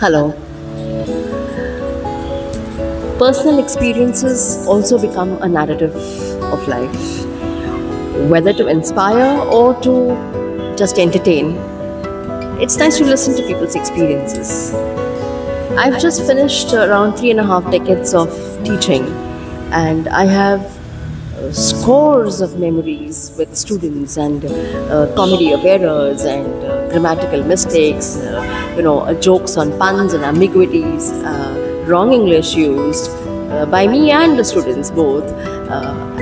Hello. Personal experiences also become a narrative of life, whether to inspire or to just entertain. It's nice to listen to people's experiences. I've just finished around 3.5 decades of teaching, and I have scores of memories with students and comedy of errors and grammatical mistakes, jokes on puns and ambiguities, wrong English used by me and the students both.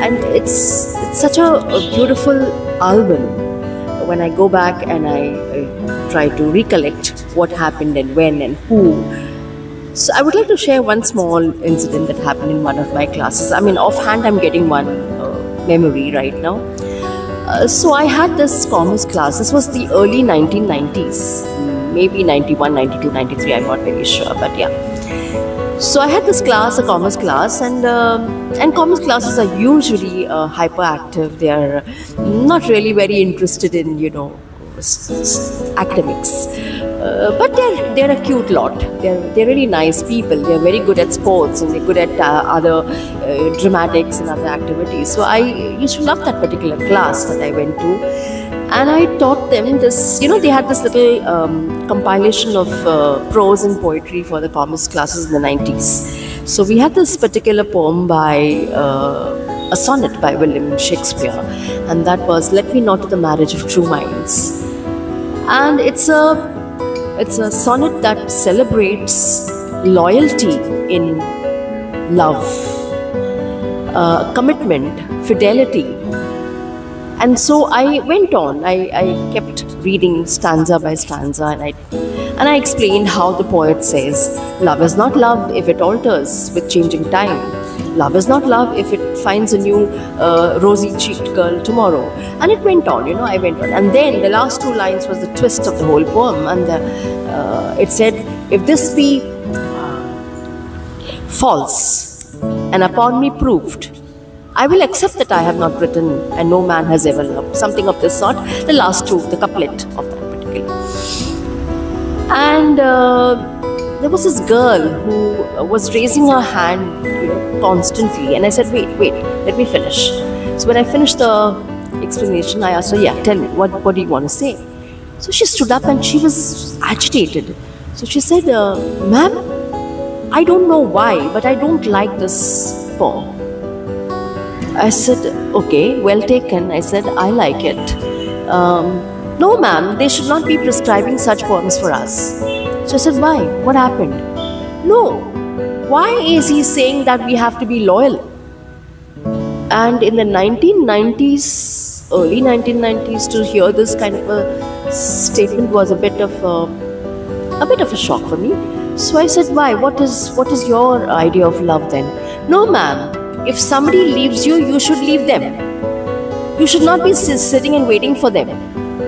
And it's such a beautiful album when I go back and I try to recollect what happened and when and who. So I would like to share one small incident that happened in one of my classes. I mean, offhand, I'm getting one memory right now. So I had this commerce class. This was the early 1990s, maybe 91, 92, 93. I'm not very sure, but yeah. So I had this class, a commerce class, and commerce classes are usually hyperactive. They are not really very interested in academics. But they're a cute lot. They're really nice people. They're very good at sports and they're good at other dramatics and other activities. So I used to love that particular class that I went to, and I taught them this. They had this little compilation of prose and poetry for the commerce classes in the 90s. So we had this particular poem by a sonnet by William Shakespeare, and that was "Let Me Not to the Marriage of True Minds," and it's a sonnet that celebrates loyalty in love, commitment, fidelity. And so I went on. I kept reading stanza by stanza, and I explained how the poet says, "Love is not love if it alters with changing time. Love is not love if it finds a new rosy-cheeked girl tomorrow." And it went on, I went on. And then the last two lines was the twist of the whole poem. And it said, "If this be false and upon me proved, I will accept that I have not written and no man has ever loved." Something of this sort. The last two, the couplet of that particular. And there was this girl who was raising her hand constantly, and I said, wait, let me finish. So when I finished the explanation, I asked her, "Yeah, tell me, what do you want to say?" So she stood up and she was agitated. So she said, "Ma'am, I don't know why, but I don't like this poem." I said, "Okay, well taken." I said, "I like it." "No, ma'am, they should not be prescribing such poems for us." So I said, "Why? What happened?" "No, why is he saying that we have to be loyal?" And in the 1990s, early 1990s, to hear this kind of a statement was a bit of a shock for me. So I said, "Why? What is your idea of love then?" "No, ma'am. If somebody leaves you, you should leave them. You should not be sitting and waiting for them.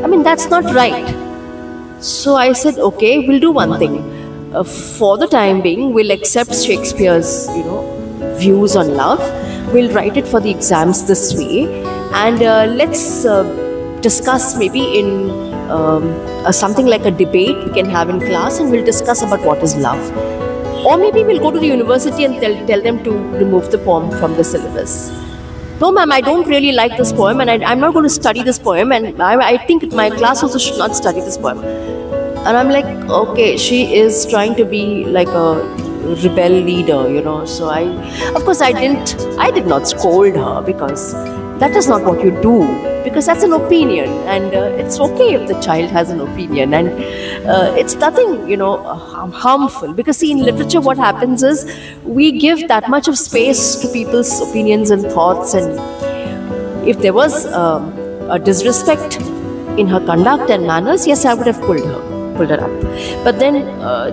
I mean, that's not right." So I said, "Okay, we'll do one thing. For the time being, we'll accept Shakespeare's, views on love. We'll write it for the exams this way, and let's discuss maybe in something like a debate we can have in class, and we'll discuss about what is love. Or maybe we'll go to the university and tell them to remove the poem from the syllabus." "No, ma'am, I don't really like this poem, and I'm not going to study this poem, and I think my class also should not study this poem." And I'm like, okay, she is trying to be like a rebel leader, So I did not scold her, because that is not what you do, because that's an opinion, and it's okay if the child has an opinion, and it's nothing, harmful. Because see, in literature, what happens is we give that much of space to people's opinions and thoughts, and if there was a disrespect in her conduct and manners, yes, I would have pulled her up. But then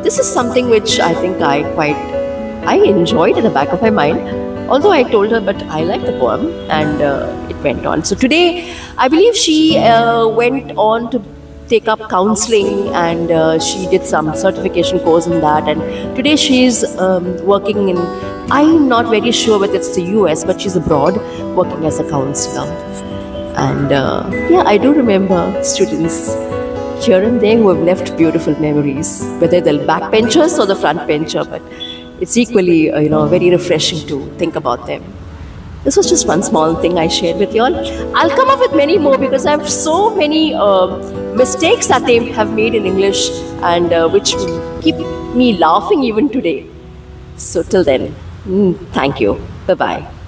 this is something which I think I enjoyed at the back of my mind. Although I told her, but I like the poem, and it went on. So today, I believe she went on to take up counseling, and she did some certification course in that. And today she's working in, I'm not very sure whether it's the US, but she's abroad working as a counselor. And yeah, I do remember students here and there who have left beautiful memories, whether they're backbenchers or the front bencher, but it's equally, very refreshing to think about them. This was just one small thing I shared with you all. I'll come up with many more because I have so many mistakes that they have made in English and which keep me laughing even today. So till then, thank you. Bye-bye.